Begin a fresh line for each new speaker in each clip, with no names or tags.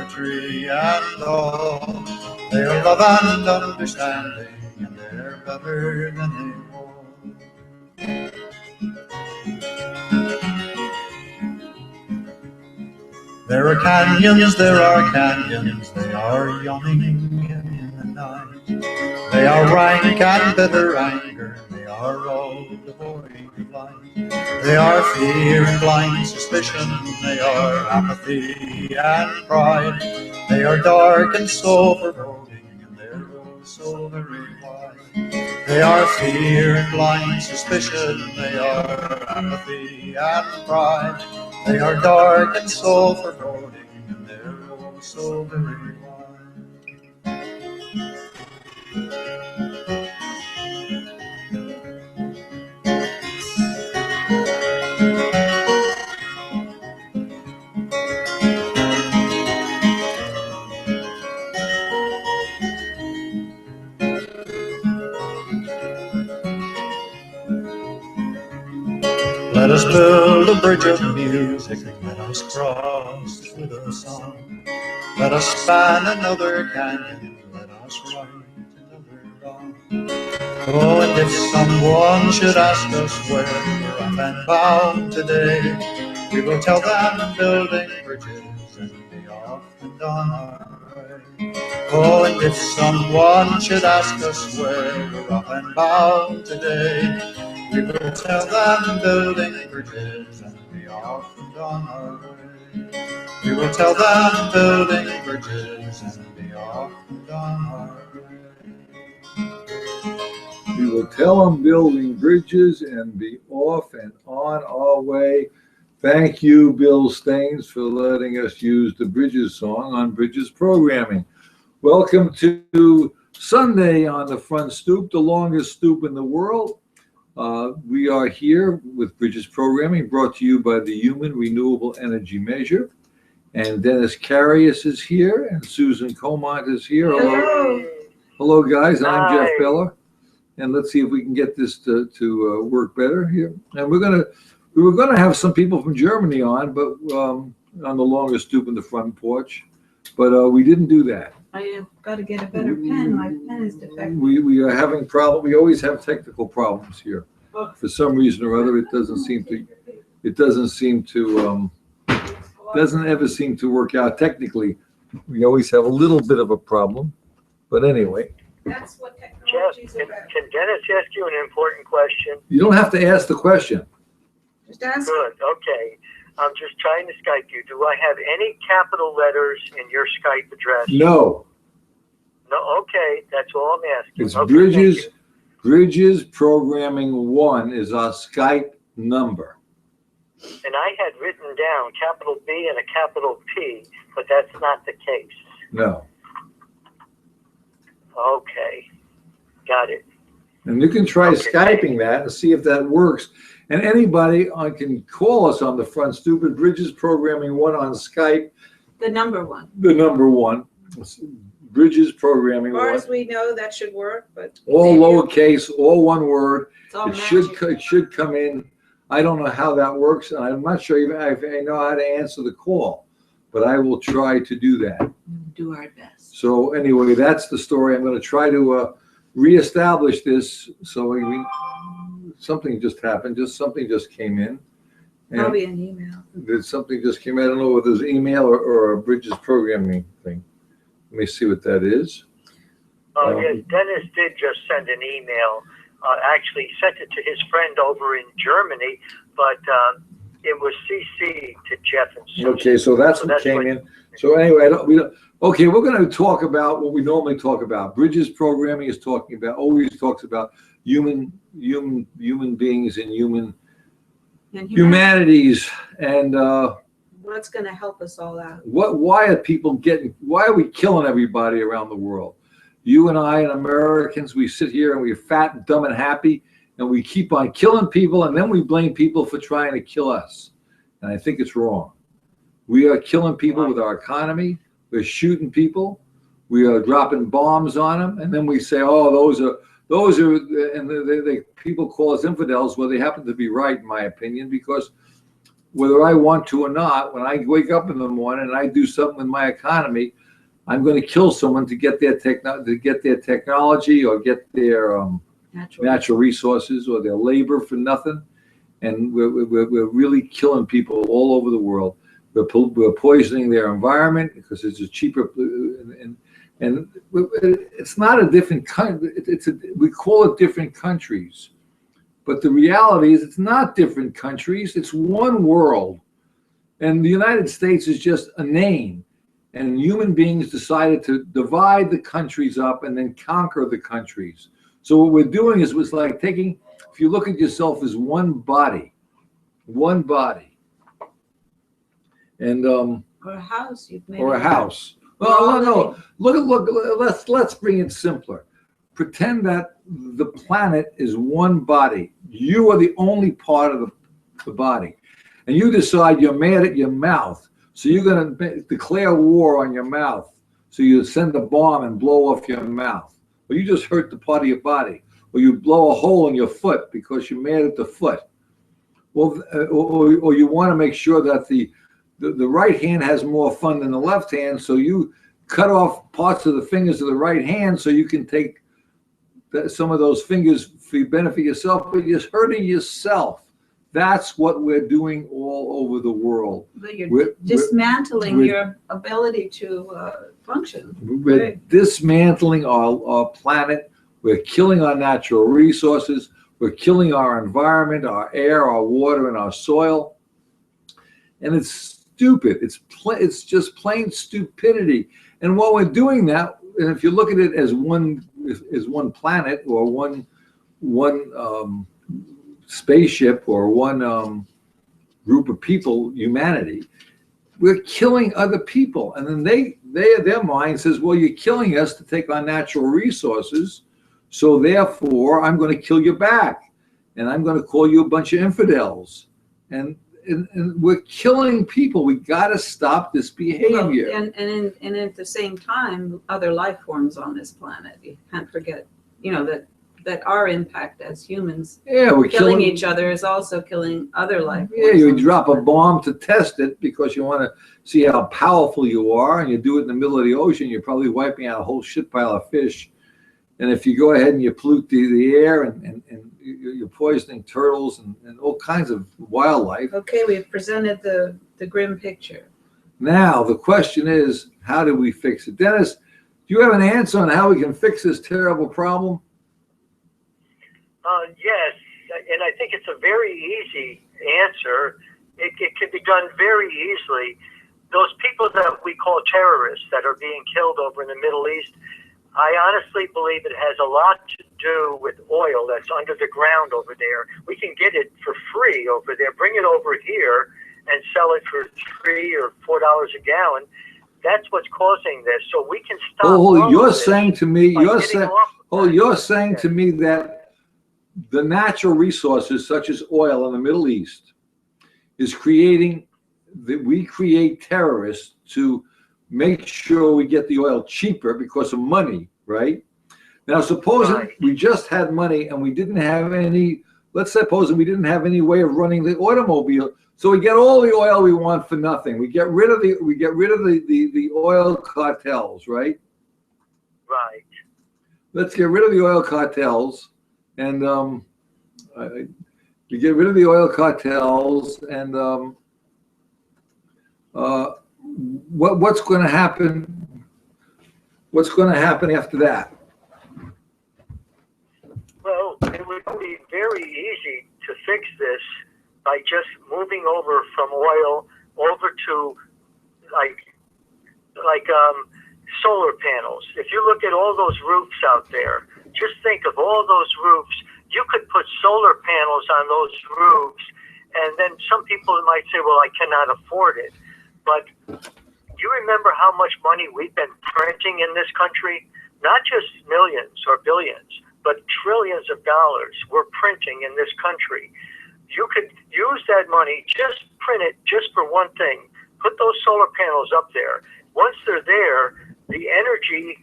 poetry and all. They are love and understanding, and they're better than they all. There are canyons, they are yawning in the night. They are rank and bitter anger, they are all devoid of light. They are fear and blind suspicion, they are apathy and pride. They are dark and soul foreboding, and they're oh so very wide. They are fear and blind suspicion, they are apathy and pride. They are dark and soul foreboding, and they're oh so very wide. Let us build a bridge of music, let us cross with a song. Let us span another canyon, let us write another wrong. Oh, and if someone should ask us where we're up and bound today, we will tell them building bridges and be off and on our way. Oh, and if someone should ask us where we're up and bound today, we will tell them building bridges and be off and on our way. We will tell them building bridges and be off and on our way.
We will tell them building bridges and be off and on our way. Thank you, Bill Staines, for letting us use the Bridges song on Bridges Programming. Welcome to Sunday on the Front Stoop, the longest stoop in the world. We are here with Bridges Programming, brought to you by the Human Renewable Energy Measure. And Dennis Carius is here, and Susan Comont is here. Hello. Hello, guys. I'm Jeff Beller. And let's see if we can get this to work better here. And we were gonna have some people from Germany on, but on the longest stoop in the front porch, but we didn't do that.
I have got to get a better pen. My pen is defective.
We are having problems. We always have technical problems here. For some reason or other, it doesn't ever seem to work out technically. We always have a little bit of a problem, but anyway.
That's what technology is about.
Can Dennis ask you an important question?
You don't have to ask the question.
Just ask.
Good, okay. I'm just trying to Skype you. Do I have any capital letters in your Skype address?
No.
No, okay, that's all I'm asking.
It's
Okay,
Bridges Programming 1 is our Skype number.
And I had written down capital B and a capital P, but that's not the case.
No.
Okay, got it.
And you can try Skyping that and see if that works. And anybody can call us on the Front Stoop at Bridges Programming 1 on Skype.
The number one.
The number 1. Bridges Programming 1.
As far as we know, that should work, but
all lowercase, all one word.
It
should come in. I don't know how that works, and I'm not sure even if I know how to answer the call, but I will try to do that.
We'll do our best.
So anyway, that's the story. I'm going to try to reestablish this. So something just happened. Something just came in. And
probably an email.
Something just came in. I don't know whether it's an email or a Bridges Programming thing. Let me see what that is.
Yes, Dennis did just send an email. Actually, he sent it to his friend over in Germany, but it was CC to Jeff and Susan.
Okay, so that's what came in. So anyway, okay, we're going to talk about what we normally talk about. Bridges Programming is always talks about human beings and humanities and
what's going to help us all out.
Why are we killing everybody around the world? You and I and Americans, we sit here and we're fat and dumb and happy, and we keep on killing people, and then we blame people for trying to kill us. And I think it's wrong. We are killing people with our economy. We're shooting people. We are dropping bombs on them, and then we say, "Oh, those are," and people call us infidels. Well, they happen to be right, in my opinion, because whether I want to or not, when I wake up in the morning and I do something with my economy, I'm going to kill someone to get their technology or get their natural resources or their labor for nothing. And we're really killing people all over the world. We're poisoning their environment because it's a cheaper, and it's not a different country. We call it different countries, but the reality is it's not different countries. It's one world, and the United States is just a name. And human beings decided to divide the countries up and then conquer the countries. So what we're doing is it's like taking, if you look at yourself as one body, and
Or a house. You've made
or a
it.
house. Well, no. Look. Let's bring it simpler. Pretend that the planet is one body. You are the only part of the body, and you decide you're mad at your mouth. So you're going to declare war on your mouth. So you send a bomb and blow off your mouth. Or you just hurt the part of your body. Or you blow a hole in your foot because you're mad at the foot. Well, or you want to make sure that the right hand has more fun than the left hand. So you cut off parts of the fingers of the right hand so you can take some of those fingers for your benefit yourself, but you're hurting yourself. That's what we're doing all over the world.
But you're dismantling your ability to function.
We're dismantling our planet. We're killing our natural resources. We're killing our environment, our air, our water, and our soil. And it's stupid. It's just plain stupidity. And while we're doing that, and if you look at it as one planet or one spaceship or one group of people, humanity, we're killing other people. And then their mind says, well, you're killing us to take our natural resources, so therefore I'm going to kill you back, and I'm going to call you a bunch of infidels. And we're killing people. We got to stop this behavior.
Well, and at the same time, other life forms on this planet. You can't forget, that our impact as humans,
We're
killing each other is also killing other life forms.
Yeah, you drop a bomb to test it because you want to see how powerful you are, and you do it in the middle of the ocean. You're probably wiping out a whole shit pile of fish. And if you go ahead and you pollute the air and you're poisoning turtles and all kinds of wildlife.
Okay, we've presented the grim picture.
Now, the question is, how do we fix it? Dennis, do you have an answer on how we can fix this terrible problem?
Yes, and I think it's a very easy answer. It can be done very easily. Those people that we call terrorists that are being killed over in the Middle East, I honestly believe it has a lot to do with oil that's under the ground over there. We can get it for free over there, bring it over here and sell it for $3 or $4 a gallon. That's what's causing this. So we can stop.
You're saying to me, you're saying to me that the natural resources such as oil in the Middle East is we create terrorists to make sure we get the oil cheaper because of money, right? Now, supposing we just had money and we didn't have any, let's suppose we didn't have any way of running the automobile, so we get all the oil we want for nothing. We get rid of the oil cartels, right?
Right.
Let's get rid of the oil cartels, and you get rid of the oil cartels, and what's going to happen? What's going to happen after that?
Well, it would be very easy to fix this by just moving over from oil over to like solar panels. If you look at all those roofs out there, just think of all those roofs. You could put solar panels on those roofs, and then some people might say, well, I cannot afford it. But you remember how much money we've been printing in this country? Not just millions or billions, but trillions of dollars we're printing in this country. You could use that money, just print it just for one thing. Put those solar panels up there. Once they're there, the energy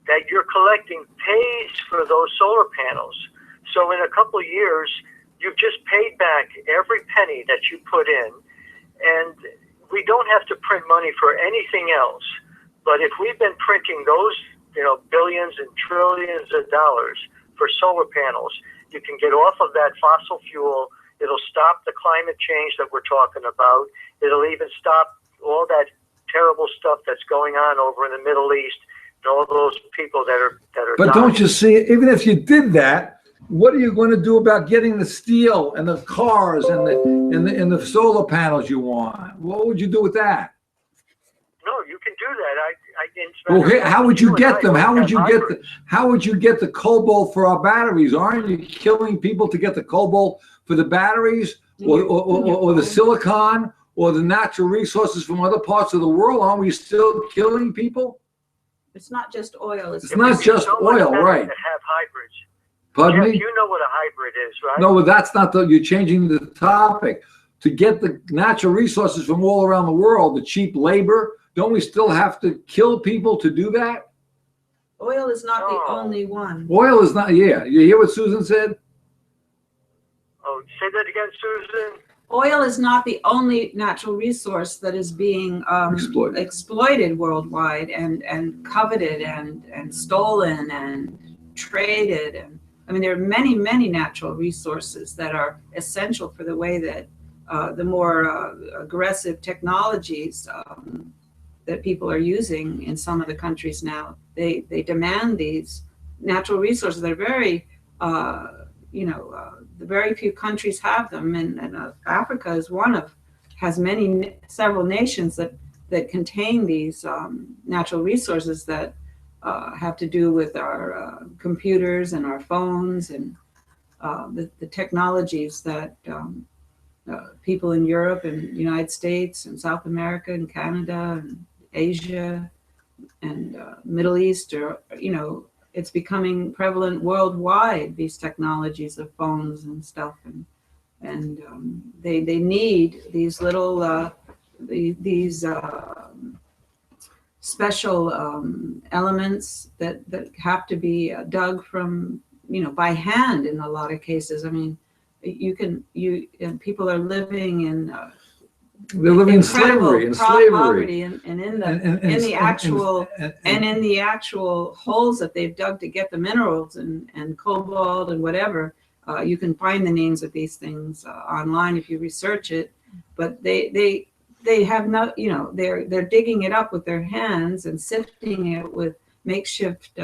that you're collecting pays for those solar panels. So in a couple of years, you've just paid back every penny that you put in. And we don't have to print money for anything else. But if we've been printing those, billions and trillions of dollars for solar panels, you can get off of that fossil fuel. It'll stop the climate change that we're talking about. It'll even stop all that terrible stuff that's going on over in the Middle East and all those people that are
But
dying.
don't you see, even if you did that, what are you going to do about getting the steel and the cars and the solar panels you want? What would you do with that?
No, you can do that.
Well, how would you get them? How would you get
hybrids.
how would you get the cobalt for our batteries? Aren't you killing people to get the cobalt for the batteries, or the silicon, or the natural resources from other parts of the world? Aren't we still killing people?
It's not just oil.
It's not just oil, right?
To have hybrids.
Pardon
Jeff,
me?
you know what a hybrid is, right?
No, but that's not you're changing the topic. To get the natural resources from all around the world, the cheap labor, don't we still have to kill people to do that?
Oil is not the only one.
Oil is not, yeah. You hear what Susan said?
Oh, say that again, Susan.
Oil is not the only natural resource that is being exploited worldwide and coveted and stolen and traded. And I mean, there are many, many natural resources that are essential for the way that the more aggressive technologies that people are using in some of the countries now, they demand these natural resources. They're very, the very few countries have them, and Africa is has several nations that contain these natural resources that have to do with our computers and our phones and the technologies that people in Europe and United States and South America and Canada and Asia and Middle East it's becoming prevalent worldwide, these technologies of phones and stuff, and they need these little these special elements that have to be dug from by hand in a lot of cases. I mean, people are living in
they're living in slavery
poverty and in the actual holes that they've dug to get the minerals and cobalt and whatever. You can find the names of these things online if you research it, but they have no, they're digging it up with their hands and sifting it with makeshift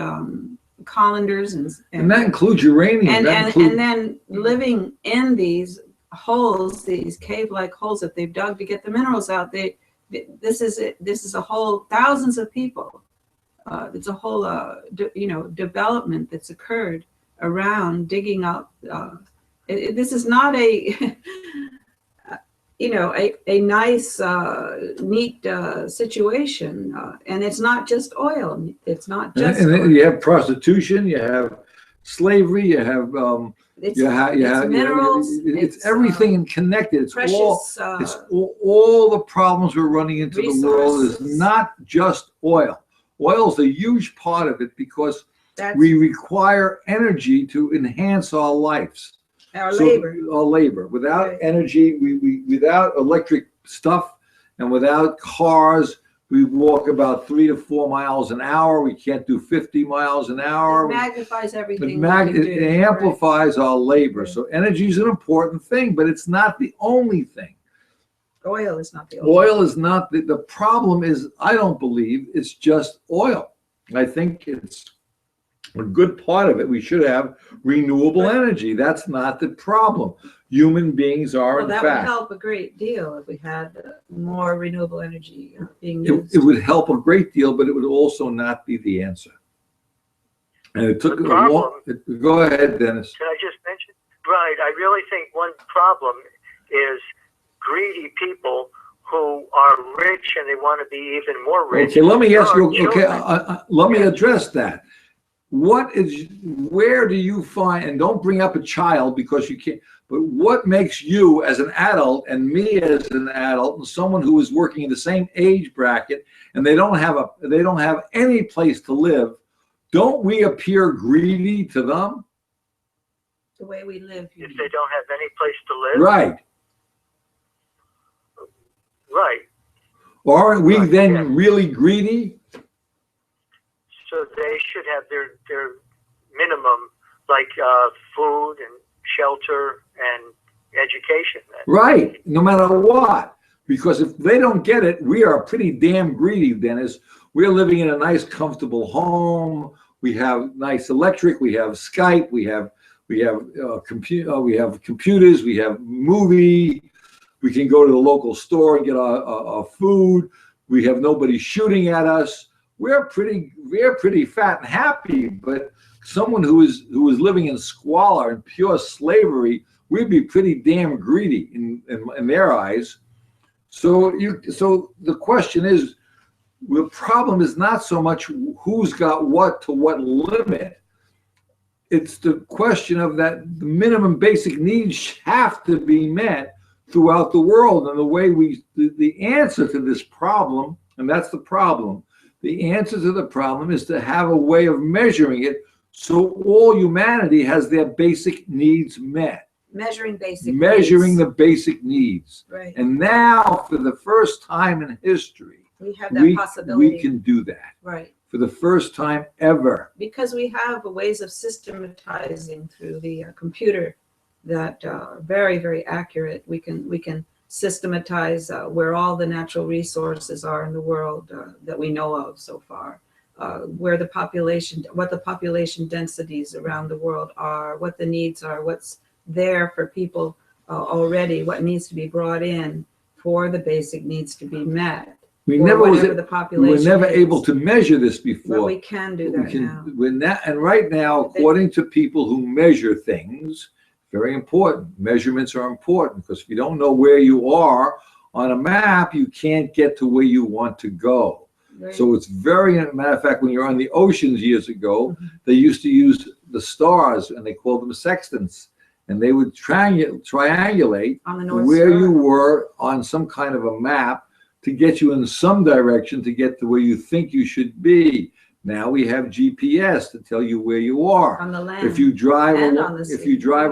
colanders
and that includes uranium
and then living in these holes, these cave-like holes that they've dug to get the minerals out. This is a whole thousands of people. It's a whole development that's occurred around digging up. This is not a a nice neat situation, and it's not just oil. It's not just. And
then you have prostitution. You have slavery. You have.
Minerals.
It's everything connected. It's
precious,
all the problems we're running into the world is not just oil. Oil is a huge part of it because we require energy to enhance our lives.
Our labor.
Without energy, without electric stuff and without cars, we walk about 3 to 4 miles an hour. We can't do 50 miles an hour.
It magnifies everything.
It amplifies our labor. So energy is an important thing, but it's not the only thing.
Oil is not the only
Oil is not the problem. I don't believe it's just oil. I think it's a good part of it. We should have renewable energy. That's not the problem. Human beings are, in fact.
That would help a great deal if we had more renewable energy being used.
It would help a great deal, but it would also not be the answer. And it took a long. Go ahead, Dennis.
Can I just mention? Right. I really think one problem is greedy people who are rich and they want to be even more rich.
Okay, let me ask you. Okay, let me address that. Where do you find, and don't bring up a child because you can't, but what makes you as an adult and me as an adult and someone who is working in the same age bracket and they don't have any place to live, don't we appear greedy to them?
The way we live.
If they don't have any place to live?
Right.
Right.
Aren't we
Right,
then
yeah.
really greedy?
So they should have their minimum, like food and shelter and education. Then.
Right, no matter what. Because if they don't get it, we are pretty damn greedy, Dennis. We're living in a nice, comfortable home. We have nice electric. We have Skype. We have computers. We have movie. We can go to the local store and get our food. We have nobody shooting at us. We're pretty fat and happy. But someone who is living in squalor and pure slavery, we'd be pretty damn greedy in their eyes. So the question is, the problem is not so much who's got what to what limit. It's the question of that the minimum basic needs have to be met throughout the world. And the answer to this problem, and that's the problem, the answer to the problem is to have a way of measuring it so all humanity has their basic needs met.
Measuring
the basic needs.
Right.
And now, for the first time in history,
we have that possibility.
We can do that.
Right.
For the first time ever.
Because we have ways of systematizing through the computer that are very, very accurate. We can systematize where all the natural resources are in the world that we know of so far. What the population densities around the world are, what the needs are, what's there for people already, what needs to be brought in for the basic needs to be met.
We were never able to measure this before.
But we can do that now.
And right now, according to people who measure things, very important. Measurements are important because if you don't know where you are on a map, you can't get to where you want to go.
Right.
So it's matter of fact, when you're on the oceans years ago, they used to use the stars and they called them sextants. And they would triangulate where you were on some kind of a map to get you in some direction to get to where you think you should be. Now we have GPS to tell you where you are.
On the land.
If you drive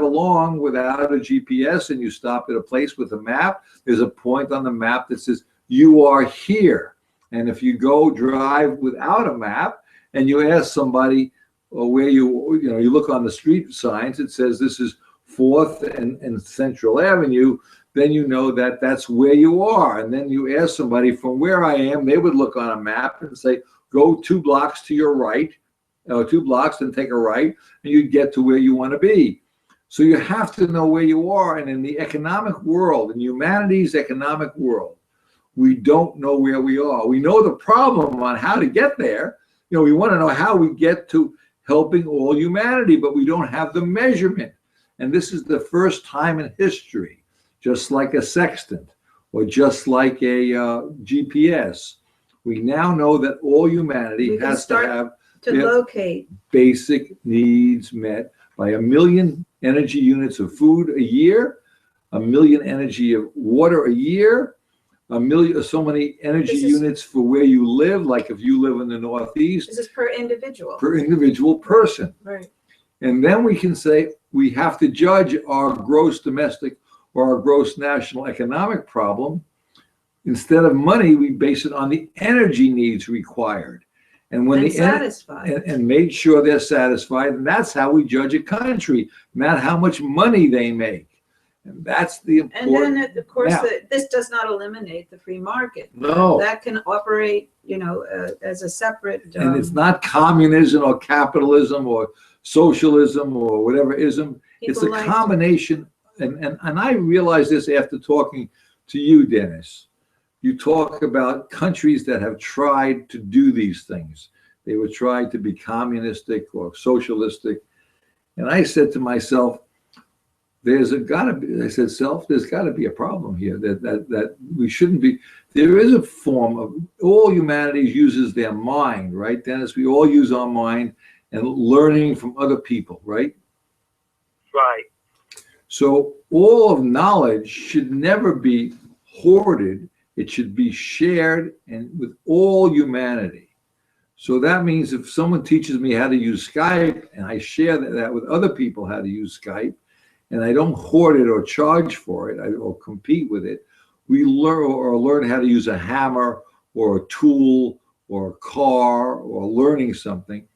along
without a GPS and you stop at a place with a map, there's a point on the map that says you are here. And if you go drive without a map and you ask somebody where you look on the street signs, it says this is 4th and Central Avenue, then you know that that's where you are. And then you ask somebody from where I am, they would look on a map and say, go 2 blocks to your right, 2 blocks, then take a right, and you'd get to where you want to be. So you have to know where you are. And in the economic world, in humanity's economic world, we don't know where we are. We know the problem on how to get there. We want to know how we get to helping all humanity, but we don't have the measurement. And this is the first time in history, just like a sextant or just like a GPS, we now know that all humanity has to have
locate
basic needs met by 1 million energy units of food a year, 1 million energy of water a year, so many energy units for where you live, like if you live in the Northeast.
This is per individual.
Per individual person.
Right.
And then we can say we have to judge our gross domestic or our gross national economic problem. Instead of money, we base it on the energy needs required. And when
satisfied.
And made sure they're satisfied. And that's how we judge a country, not how much money they make. And that's the important.
And then, of course, this does not eliminate the free market.
No.
That can operate, as a separate.
And it's not communism or capitalism or socialism or whatever ism. It's a combination. And I realize this after talking to you, Dennis. You talk about countries that have tried to do these things. They were trying to be communistic or socialistic. And I said to myself, there's got to be a problem here that we shouldn't be. There is a form of, all humanity uses their mind, right, Dennis? We all use our mind and learning from other people, right?
Right.
So all of knowledge should never be hoarded. It should be shared and with all humanity. So that means if someone teaches me how to use Skype and I share that with other people how to use Skype, and I don't hoard it or charge for it or compete with it, we learn how to use a hammer or a tool or a car or learning something,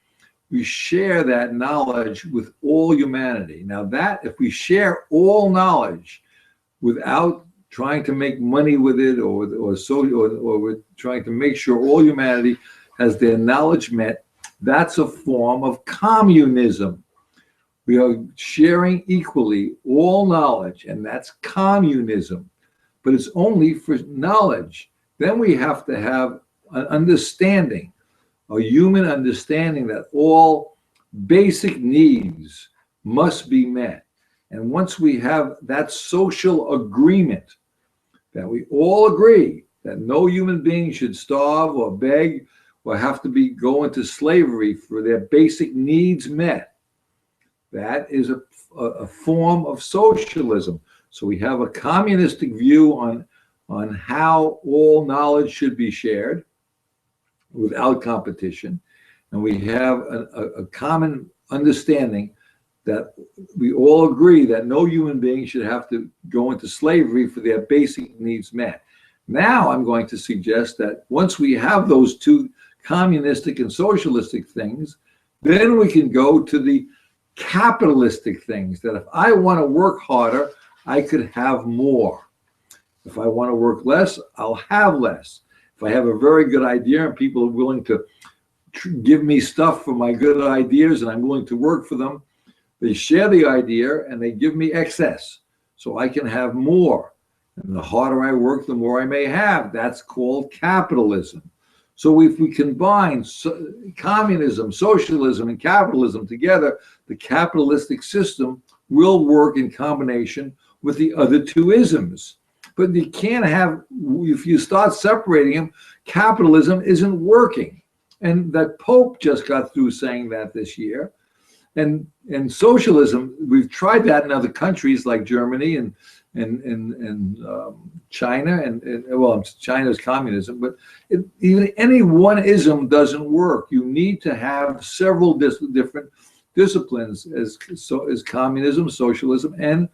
we share that knowledge with all humanity. Now that, if we share all knowledge without trying to make money with it, or we're trying to make sure all humanity has their knowledge met, that's a form of communism. We are sharing equally all knowledge, and that's communism. But it's only for knowledge. Then we have to have an understanding, a human understanding that all basic needs must be met. And once we have that social agreement, that we all agree that no human being should starve or beg or have to go into slavery for their basic needs met, that is a form of socialism. So we have a communistic view on how all knowledge should be shared without competition. And we have a common understanding that we all agree that no human being should have to go into slavery for their basic needs met. Now I'm going to suggest that once we have those two communistic and socialistic things, then we can go to the capitalistic things, that if I want to work harder, I could have more. If I want to work less, I'll have less. If I have a very good idea and people are willing to give me stuff for my good ideas and I'm willing to work for them, they share the idea and they give me excess so I can have more. And the harder I work, the more I may have. That's called capitalism. So if we combine communism, socialism, and capitalism together, the capitalistic system will work in combination with the other two isms. But you can't have, if you start separating them, capitalism isn't working. And that Pope just got through saying that this year. And socialism, we've tried that in other countries like Germany and China, and well, China's communism, but even any one ism doesn't work. You need to have several different disciplines as communism, socialism, and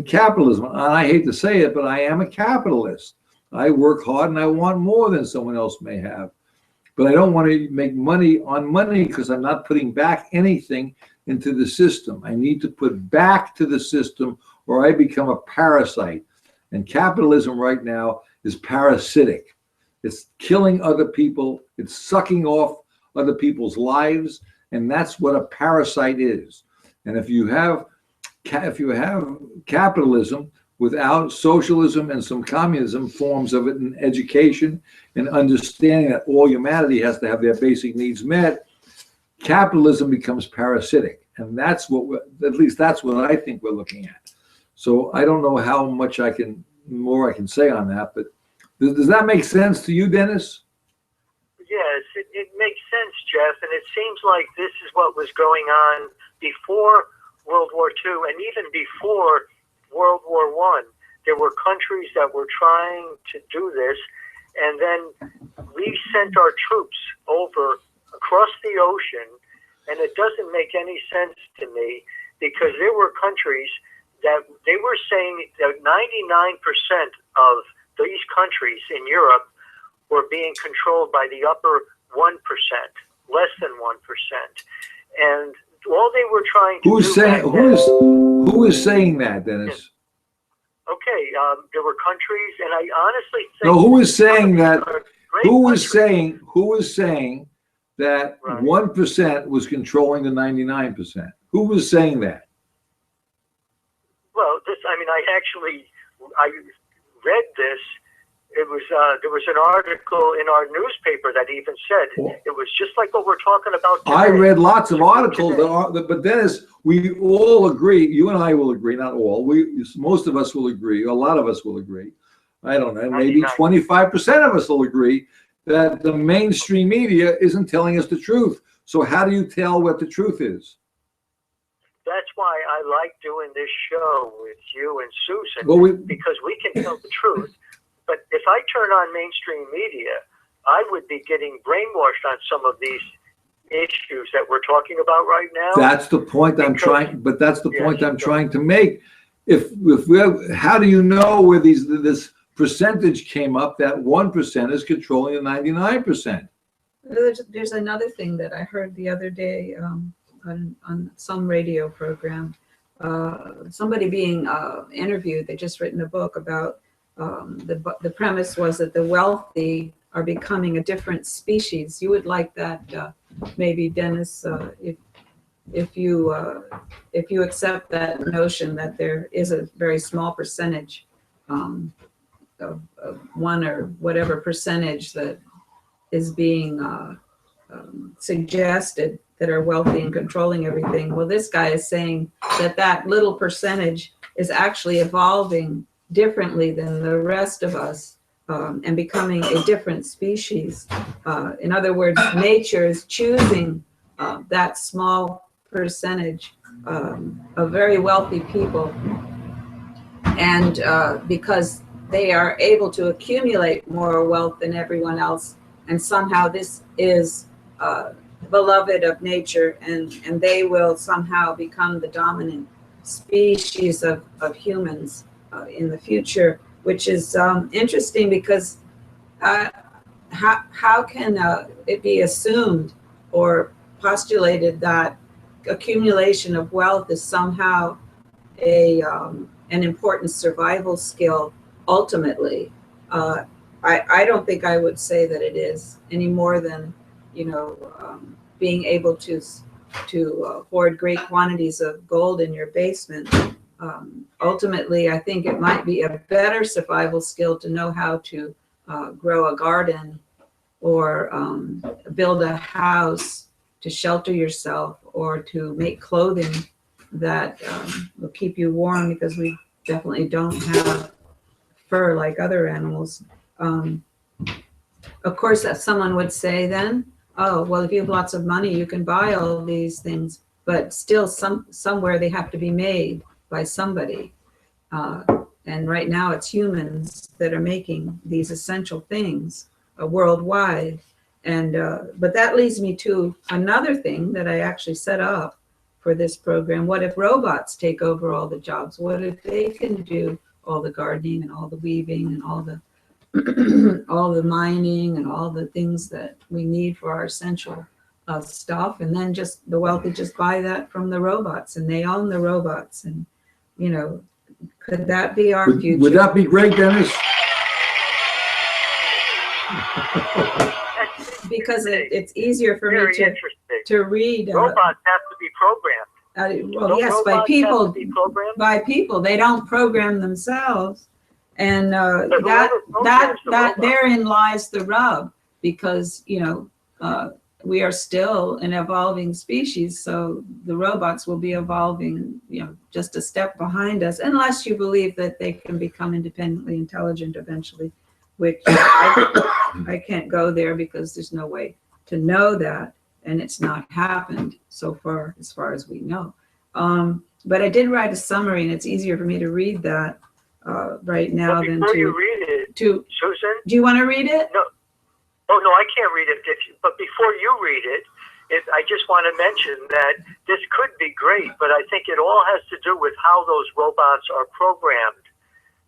capitalism. And I hate to say it, but I am a capitalist. I work hard and I want more than someone else may have. But I don't want to make money on money because I'm not putting back anything into the system. I need to put back to the system or I become a parasite. And capitalism right now is parasitic. It's killing other people. It's sucking off other people's lives. And that's what a parasite is. And if you have capitalism without socialism and some communism forms of it in education and understanding that all humanity has to have their basic needs met, capitalism becomes parasitic. And that's what at least that's what I think we're looking at. So I don't know how much more I can say on that, but does that make sense to you, Dennis?
Yes, it makes sense, Jeff, and it seems like this is what was going on before World War II and even before World War I. There were countries that were trying to do this, and then we sent our troops over across the ocean, and it doesn't make any sense to me because there were countries that they were saying that 99% of these countries in Europe were being controlled by the upper 1%, less than 1%. And all they were trying to
who is saying that, Dennis?
Okay, there were countries, and I honestly think...
No, who is saying that? Who is saying that 1% was controlling the 99%? Who was saying that?
Well, I read this. It was there was an article in our newspaper that even said it was just like what we're talking about today.
I read lots of articles but Dennis, we all agree. You and I will agree, not all. Most of us will agree. A lot of us will agree. I don't know. Maybe 25% of us will agree that the mainstream media isn't telling us the truth. So how do you tell what the truth is?
That's why I like doing this show with you and Susan, because we can tell the truth. But if I turn on mainstream media, I would be getting brainwashed on some of these issues that we're talking about right now.
That's the point I'm trying. But that's the point I'm trying to make. How do you know where this percentage came up, that 1% is controlling the 99%.
There's another thing that I heard the other day on some radio program. Somebody being interviewed, they just written a book about the premise was that the wealthy are becoming a different species. You would like that, maybe, Dennis, if you accept that notion that there is a very small percentage of one or whatever percentage that is being suggested that are wealthy and controlling everything. Well, this guy is saying that that little percentage is actually evolving differently than the rest of us and becoming a different species. In other words, nature is choosing that small percentage of very wealthy people, and because they are able to accumulate more wealth than everyone else, and somehow this is beloved of nature, and they will somehow become the dominant species of humans in the future, which is interesting because how can it be assumed or postulated that accumulation of wealth is somehow an important survival skill ultimately? I don't think I would say that it is any more than, being able to hoard great quantities of gold in your basement. Ultimately, I think it might be a better survival skill to know how to grow a garden or build a house to shelter yourself, or to make clothing that will keep you warm, because we definitely don't have fur like other animals. Of course, that someone would say then, oh, well, if you have lots of money, you can buy all these things, but still somewhere they have to be made by somebody. And right now it's humans that are making these essential things worldwide. And but that leads me to another thing that I actually set up for this program. What if robots take over all the jobs? What if they can do all the gardening and all the weaving and all the all the mining and all the things that we need for our essential stuff, and then just the wealthy just buy that from the robots, and they own the robots? And could that be our future?
Would that be great, Dennis?
Because it's easier for me to read.
Robots have to be programmed.
Well, yes, by people. They don't program themselves, and that therein lies the rub, because we are still an evolving species, so the robots will be evolving just a step behind us, unless you believe that they can become independently intelligent eventually, which I can't go there because there's no way to know that, and it's not happened so far as we know. But I did write a summary, and it's easier for me to read that right now than to.
Before you read it, Susan,
do you want to read it?
No. Oh no, I can't read it. But before you read it, I just want to mention that this could be great, but I think it all has to do with how those robots are programmed.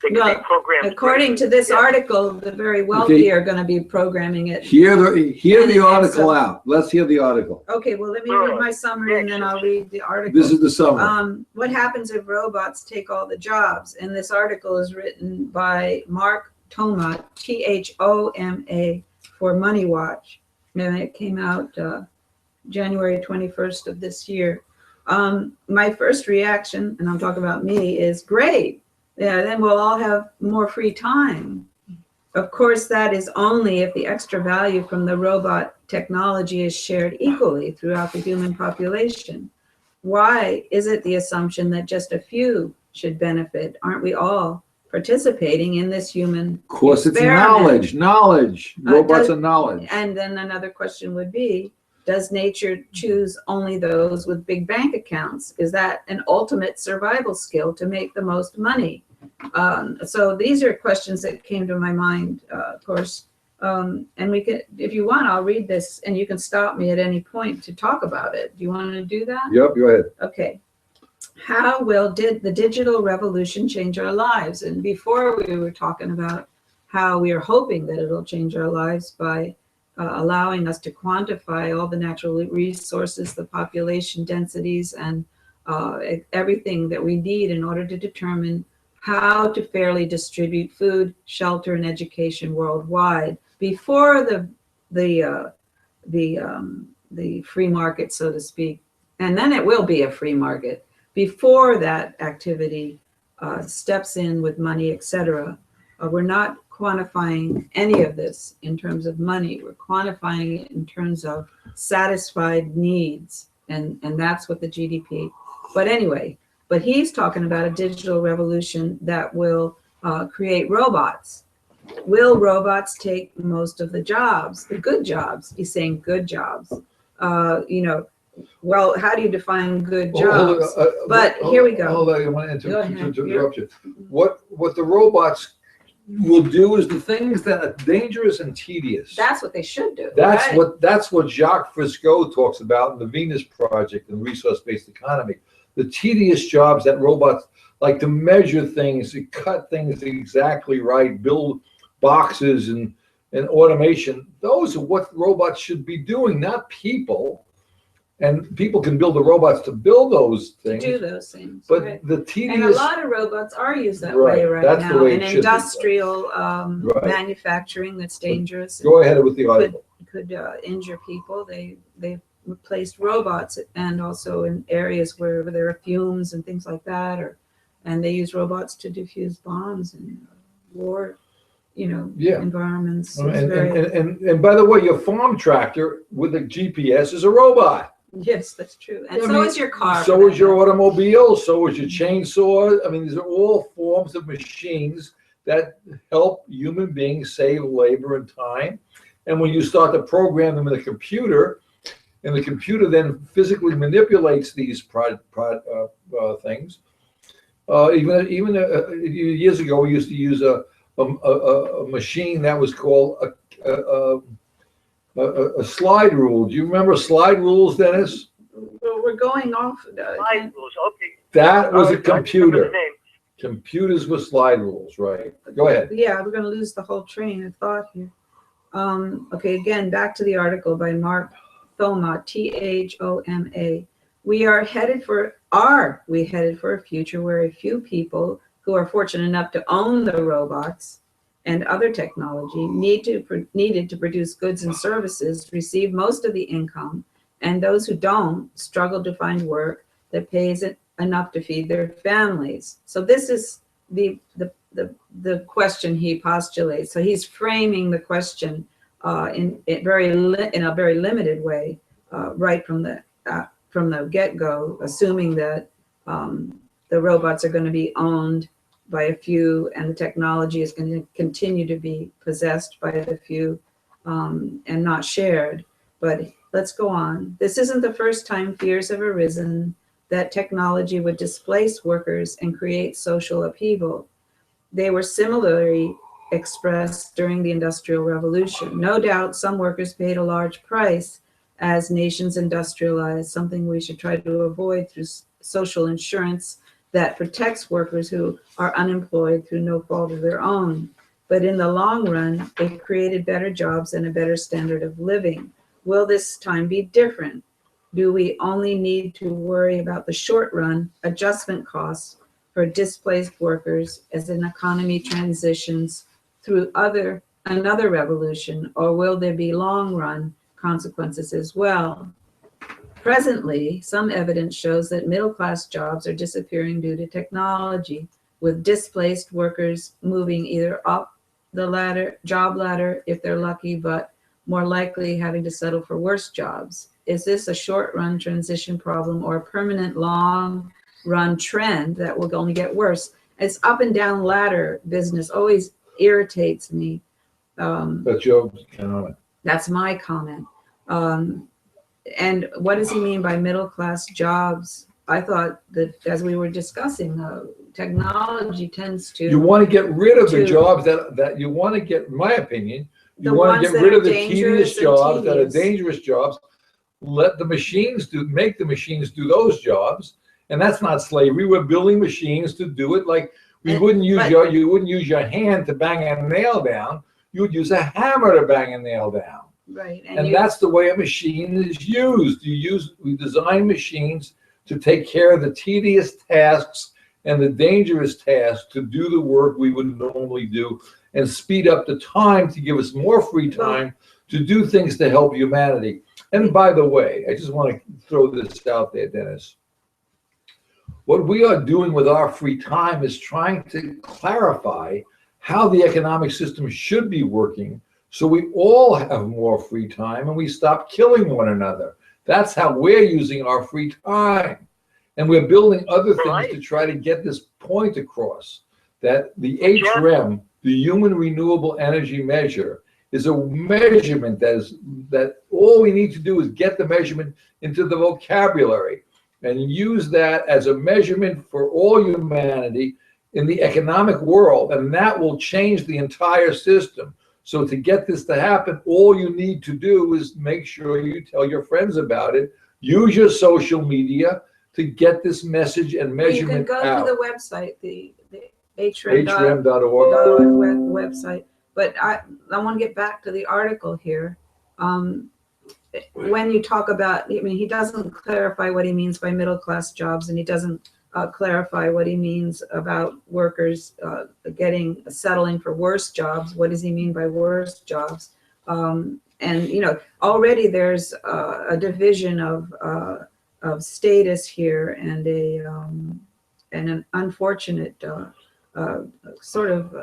They can be programmed. According
to this article, the very wealthy are going to be programming it.
Hear the article out. Let's hear the article.
Okay, well, let me read my summary, and then I'll read the article.
This is the summary.
What happens if robots take all the jobs? And this article is written by Mark Thoma, Thoma, for Money Watch. And it came out January 21st of this year. My first reaction, and I'm talking about me, is great. Yeah, then we'll all have more free time. Of course, that is only if the extra value from the robot technology is shared equally throughout the human population. Why is it the assumption that just a few should benefit? Aren't we all participating in this human
Of course,
experiment?
It's knowledge. Robots are knowledge.
And then another question would be, does nature choose only those with big bank accounts? Is that an ultimate survival skill to make the most money? So these are questions that came to my mind, of course. And we could, if you want, I'll read this, and you can stop me at any point to talk about it. Do you want to do that?
Yep, go ahead.
Okay. How will the digital revolution change our lives? And before we were talking about how we are hoping that it'll change our lives by allowing us to quantify all the natural resources, the population densities, and everything that we need in order to determine how to fairly distribute food, shelter, and education worldwide before the free market, so to speak. And then it will be a free market. Before that activity steps in with money, etc., we're not quantifying any of this in terms of money. We're quantifying it in terms of satisfied needs, and that's what the GDP. But anyway, but he's talking about a digital revolution that will create robots. Will robots take most of the jobs, the good jobs? He's saying good jobs. You know, well, how do you define good jobs? But here we go.
Hold on, I want to interrupt you. What the robots will do is the things that are dangerous and tedious.
That's what they should do.
That's what Jacques Fresco talks about in the Venus Project and resource-based economy. The tedious jobs that robots like to measure things, to cut things exactly right, build boxes and automation. Those are what robots should be doing, not people. And people can build the robots to build those things.
To do those things.
But
right.
the tedious.
And a lot of robots are used that way right now. In industrial manufacturing, that's dangerous.
Go ahead with the article.
Could injure people. They've replaced robots, and also in areas where there are fumes and things like that, and they use robots to defuse bombs and war, environments.
And by the way, your farm tractor with a GPS is a robot.
Yes, that's true. And so is your car.
So is your automobile. So is your chainsaw. I mean, these are all forms of machines that help human beings save labor and time. And when you start to program them in a computer, and the computer then physically manipulates these things. Even years ago, we used to use a machine that was called a slide rule. Do you remember slide rules, Dennis?
Well, we're going off.
Slide rules, okay.
That was a computer. Computers with slide rules, right? Go ahead.
Yeah, we're going to lose the whole train of thought here. Okay, again, back to the article by Mark Thoma, Thoma. We headed for a future where a few people who are fortunate enough to own the robots and other technology needed to produce goods and services, receive most of the income, and those who don't struggle to find work that pays enough to feed their families. So this is the question he postulates. So he's framing the question in a very limited way, right from the get-go, assuming that the robots are going to be owned by a few, and the technology is going to continue to be possessed by the few and not shared. But let's go on. This isn't the first time fears have arisen that technology would displace workers and create social upheaval. They were similarly expressed during the Industrial Revolution. No doubt some workers paid a large price as nations industrialized, something we should try to avoid through social insurance that protects workers who are unemployed through no fault of their own. But in the long run, it created better jobs and a better standard of living. Will this time be different? Do we only need to worry about the short run adjustment costs for displaced workers as an economy transitions through another revolution, or will there be long run consequences as well? Presently, some evidence shows that middle-class jobs are disappearing due to technology, with displaced workers moving either up the job ladder if they're lucky, but more likely having to settle for worse jobs. Is this a short-run transition problem or a permanent long-run trend that will only get worse? It's up and down ladder business always irritates me.
That's your comment.
That's my comment. And what does he mean by middle-class jobs? I thought that, as we were discussing, technology tends to...
You want to get rid of the jobs that you want to get, in my opinion, you want to get rid of the tedious jobs that are dangerous jobs. Let the machines make the machines do those jobs. And that's not slavery. We're building machines to do it. Like You wouldn't use your hand to bang a nail down. You would use a hammer to bang a nail down.
Right.
And that's the way a machine is used. We design machines to take care of the tedious tasks and the dangerous tasks, to do the work we would normally do, and speed up the time to give us more free time to do things to help humanity. And by the way, I just want to throw this out there, Dennis. What we are doing with our free time is trying to clarify how the economic system should be working, so we all have more free time and we stop killing one another. That's how we're using our free time. And we're building other things to try to get this point across, that the HREM, the Human Renewable Energy Measure, is a measurement that all we need to do is get the measurement into the vocabulary and use that as a measurement for all humanity in the economic world, and that will change the entire system. So to get this to happen, all you need to do is make sure you tell your friends about it. Use your social media to get this message and measurement out.
You can go to the website, the
hrem.org
website. But I want to get back to the article here. When you talk about, I mean, he doesn't clarify what he means by middle-class jobs, and he doesn't clarify what he means about workers settling for worse jobs. What does he mean by worse jobs? And you know, already there's a division of status here, and an unfortunate sort of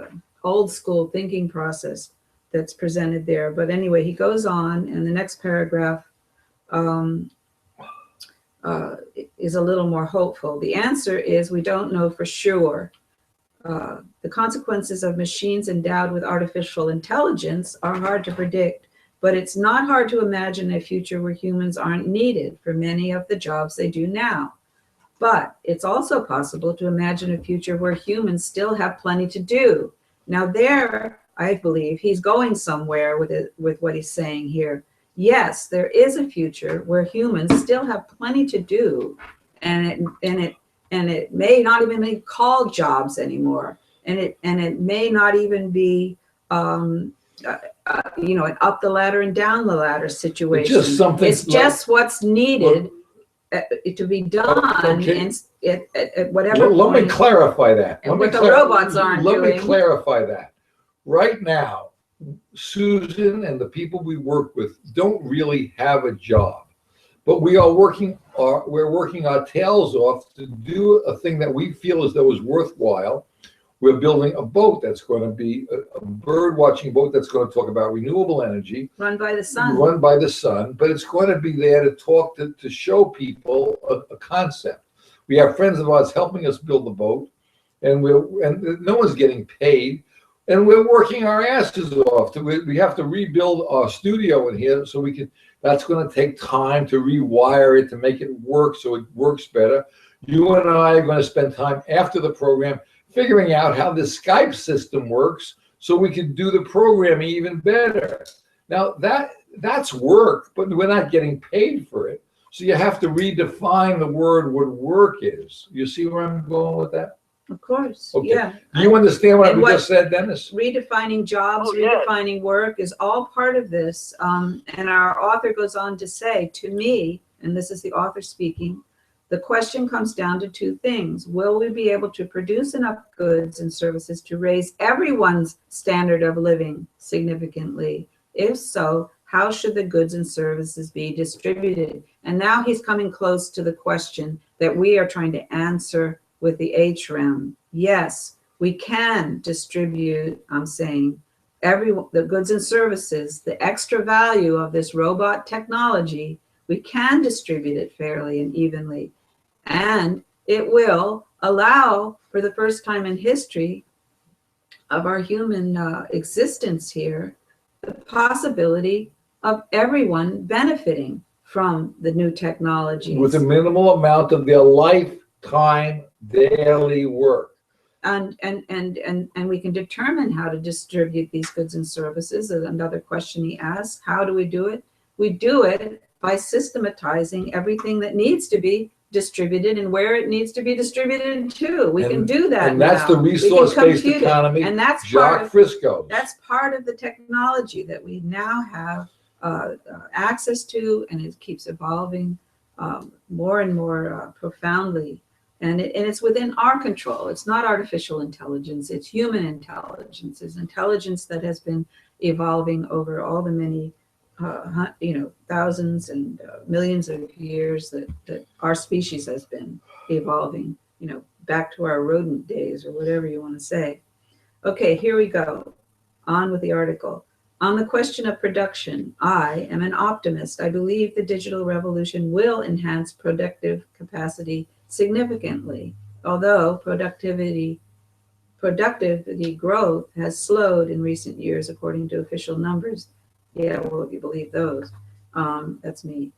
old school thinking process that's presented there. But anyway, he goes on, and the next paragraph is a little more hopeful. The answer is we don't know for sure. The consequences of machines endowed with artificial intelligence are hard to predict, but it's not hard to imagine a future where humans aren't needed for many of the jobs they do now. But it's also possible to imagine a future where humans still have plenty to do. Now there, I believe he's going somewhere with what he's saying here. Yes, there is a future where humans still have plenty to do, and it may not even be called jobs anymore, and it may not even be an up the ladder and down the ladder situation.
It's just something.
It's just what's needed to be done at whatever point.
Let me clarify that.
And what the robots aren't doing.
Let me clarify that. Right now, Susan and the people we work with don't really have a job, but we're working our tails off to do a thing that we feel as though is worthwhile. We're building a boat that's going to be a bird watching boat that's going to talk about renewable energy.
Run by the sun.
Run by the sun, but it's going to be there to talk to show people a concept. We have friends of ours helping us build the boat, and no one's getting paid. And we're working our asses off. We have to rebuild our studio in here, so that's going to take time to rewire it, to make it work so it works better. You and I are going to spend time after the program figuring out how the Skype system works so we can do the programming even better. Now that's work, but we're not getting paid for it. So you have to redefine the word what work is. You see where I'm going with that?
Of course,
okay.
Yeah.
Do you understand what I just said, Dennis?
Redefining jobs, redefining work is all part of this. And our author goes on to say, to me, and this is the author speaking, the question comes down to two things. Will we be able to produce enough goods and services to raise everyone's standard of living significantly? If so, how should the goods and services be distributed? And now he's coming close to the question that we are trying to answer with the HREM. Yes, we can distribute, I'm saying, the goods and services, the extra value of this robot technology, we can distribute it fairly and evenly. And it will allow, for the first time in history of our human existence here, the possibility of everyone benefiting from the new technologies.
With a minimal amount of their lifetime daily work.
And we can determine how to distribute these goods and services. Another question he asked, how do we do it? We do it by systematizing everything that needs to be distributed and where it needs to be distributed to. We can do that
And that's
now.
the resource-based
compute it.
economy,
And that's
Jacques Frisco.
That's part of the technology that we now have access to, and it keeps evolving more and more profoundly. And it's within our control. It's not artificial intelligence. It's human intelligence. It's intelligence that has been evolving over all the many, thousands and millions of years that our species has been evolving, back to our rodent days or whatever you want to say. Okay, here we go. On with the article. On the question of production, I am an optimist. I believe the digital revolution will enhance productive capacity significantly, although productivity growth has slowed in recent years, according to official numbers. Yeah, well, if you believe those, that's me.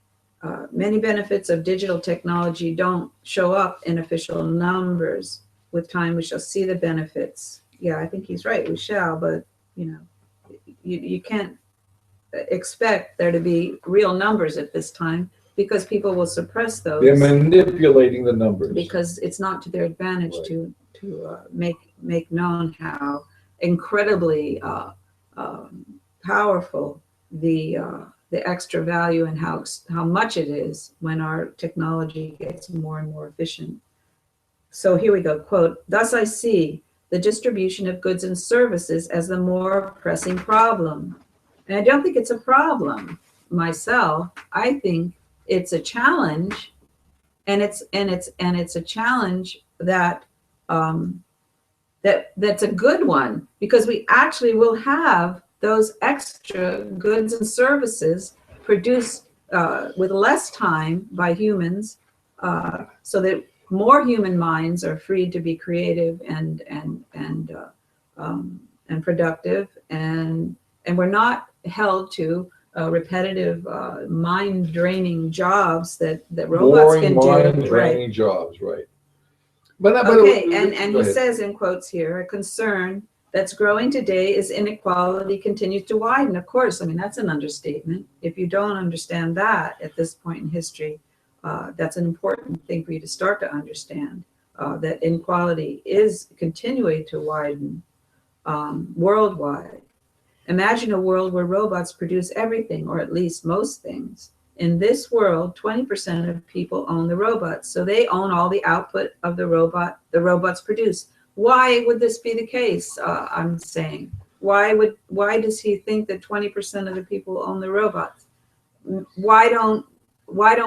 Many benefits of digital technology don't show up in official numbers. With time, we shall see the benefits. Yeah, I think he's right. We shall, but you can't expect there to be real numbers at this time, because people will suppress those.
They're manipulating the numbers
because it's not to their advantage
right.
to make known how incredibly powerful the extra value and how much it is when our technology gets more and more efficient. So here we go, quote, "Thus I see the distribution of goods and services as the more pressing problem." And I don't think it's a problem myself. I think it's a challenge, and it's a challenge that that's a good one, because we actually will have those extra goods and services produced with less time by humans, so that more human minds are free to be creative and productive, and we're not held to repetitive, mind-draining jobs that robots can do.
Mind-draining jobs, right? But
okay, and he says in quotes here, a concern that's growing today is inequality continues to widen. Of course, I mean, that's an understatement. If you don't understand that at this point in history, that's an important thing for you to start to understand, that inequality is continuing to widen worldwide. Imagine a world where robots produce everything, or at least most things. In this world, 20% of people own the robots, so they own all the output of the robots produce. Why would this be the case? I'm saying, why does he think that 20% of the people own the robots? Why don't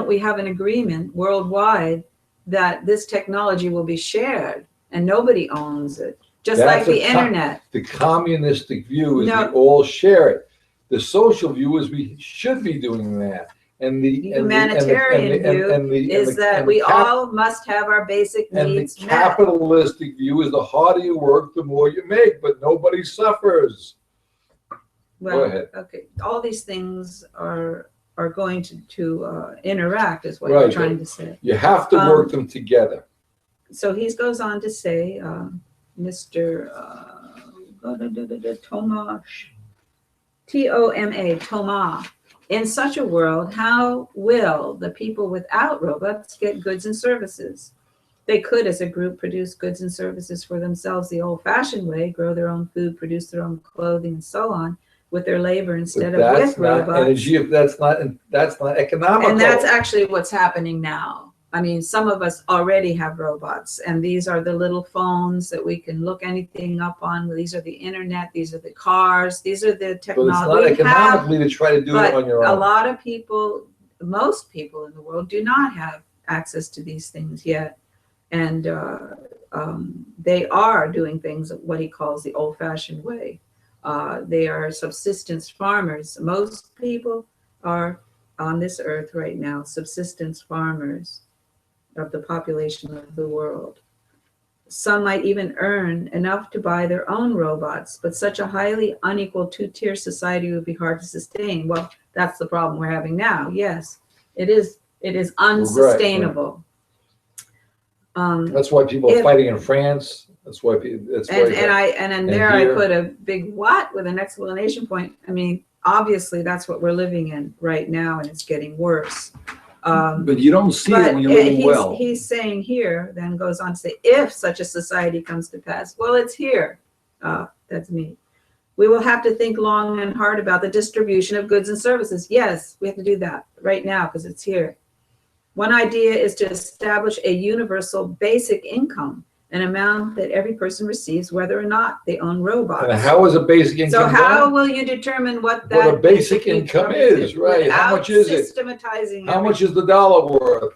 we have an agreement worldwide that this technology will be shared and nobody owns it? Just like the internet.
The communistic view is we all share it. The social view is we should be doing that. And the
humanitarian view is that we all must have our basic needs
met. And the capitalistic view is the harder you work, the more you make, but nobody suffers.
Well, go ahead. Okay, all these things are going to interact, is what you're trying to say.
You have to work them together.
So he goes on to say, Mr. Thoma, T-O-M-A, Thoma. In such a world, how will the people without robots get goods and services? They could, as a group, produce goods and services for themselves the old-fashioned way, grow their own food, produce their own clothing, and so on, with their labor instead of with robots.
Energy, that's not economical.
And that's actually what's happening now. I mean, some of us already have robots, and these are the little phones that we can look anything up on. These are the internet. These are the cars. These are the technology.
But it's not economically to try to do it on your own.
A lot of people, most people in the world, do not have access to these things yet, and they are doing things what he calls the old-fashioned way. They are subsistence farmers. Most people are on this earth right now subsistence farmers of the population of the world. Some might even earn enough to buy their own robots, but such a highly unequal two-tier society would be hard to sustain. Well, that's the problem we're having now. Yes, it is unsustainable.
Right. That's why people are fighting in France. That's why
I put a big what with an exclamation point. I mean, obviously that's what we're living in right now, and it's getting worse.
But you don't see it when you're living well.
He's saying here, then goes on to say, if such a society comes to pass, well, it's here. That's me. We will have to think long and hard about the distribution of goods and services. Yes, we have to do that right now because it's here. One idea is to establish a universal basic income, an amount that every person receives, whether or not they own robots.
And how is a basic income
So how
done?
will you determine what that
a basic income is, right? How much is it?
Systematizing
How much is the dollar worth?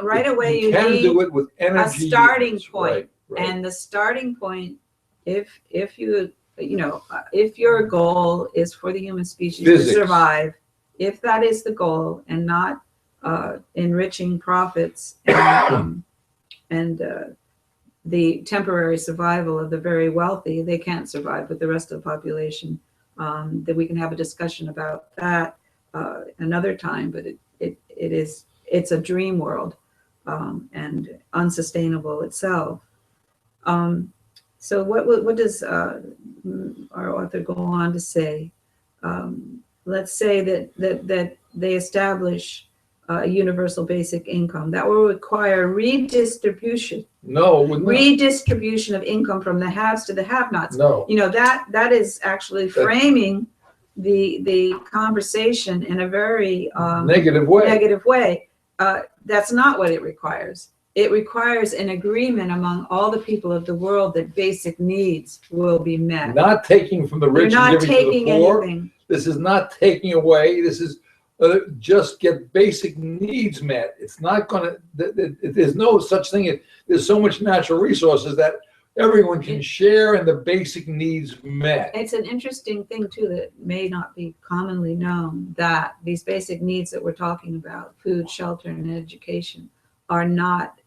right away you
can
need
do it with energy
a starting
use,
point.
right.
And the starting point, if your goal is for the human species
Physics.
to survive, if that is the goal and not enriching profits and the temporary survival of the very wealthy, they can't survive with the rest of the population. That we can have a discussion about that another time, but it's a dream world and unsustainable itself. So what does our author go on to say? Let's say that they establish a universal basic income that will require redistribution.
No, it would not.
Redistribution of income from the haves to the have-nots.
No.
That is actually framing the conversation in a very
negative way.
Negative way. That's not what it requires. It requires an agreement among all the people of the world that basic needs will be met.
Not taking from the rich and giving to the poor.
Anything.
This is not taking away. This is just get basic needs met. It's not going to, there's no such thing. There's so much natural resources that everyone can share and the basic needs met.
It's an interesting thing too that may not be commonly known, that these basic needs that we're talking about, food, shelter, and education, are not,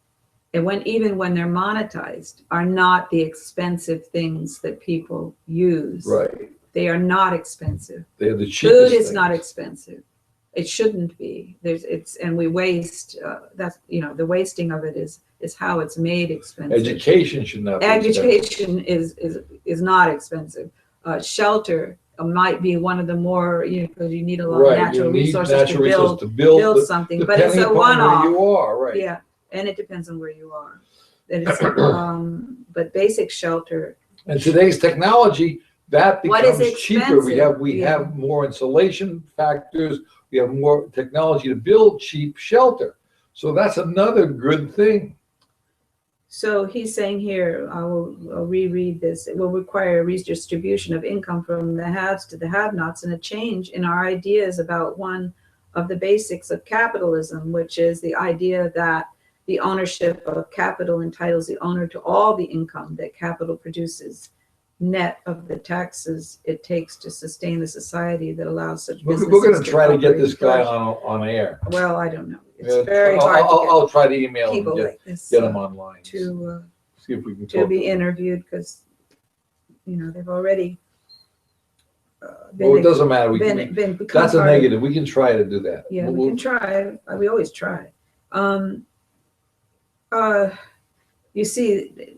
and even when they're monetized, are not the expensive things that people use.
Right.
They are not expensive.
They're the cheapest
Food is
things.
not expensive. It shouldn't be. And we waste. That's the wasting of it is how it's made expensive.
Education should not be
Education is not expensive. Shelter might be one of the more, because you need a lot of natural resources to build something, but it's a one-off.
Where you are, right?
Yeah, and it depends on where you are. And it's, but basic shelter.
And today's technology, that becomes cheaper. We have more insulation factors. We have more technology to build cheap shelter. So that's another good thing.
So he's saying here, I'll reread this. It will require a redistribution of income from the haves to the have-nots and a change in our ideas about one of the basics of capitalism, which is the idea that the ownership of capital entitles the owner to all the income that capital produces, net of the taxes it takes to sustain the society that allows such businesses.
We're going to try to get this guy on air.
Well, I don't know. It's very hard.
I'll try to email him and get him online.
To
see if we can
to be interviewed, because they've already.
Well, it doesn't matter. That's a negative. We can try to do that.
Yeah, we can try. We always try. You see,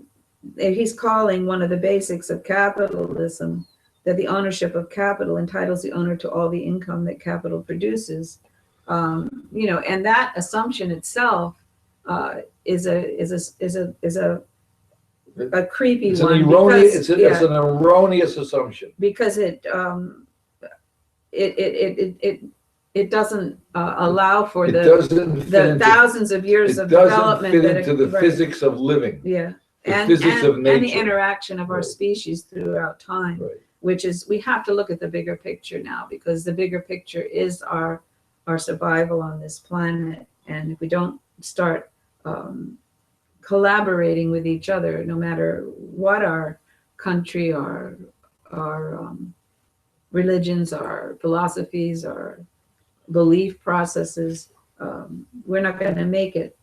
he's calling one of the basics of capitalism that the ownership of capital entitles the owner to all the income that capital produces. And that assumption itself is a creepy one.
It's an erroneous assumption,
because it doesn't allow for the thousands of years of development.
It doesn't fit into the physics of living.
Yeah,
the physics of nature.
And the interaction of our species throughout time, which is, we have to look at the bigger picture now, because the bigger picture is our survival on this planet. And if we don't start collaborating with each other, no matter what our country, our religions, our philosophies, our belief processes, we're not going to make it.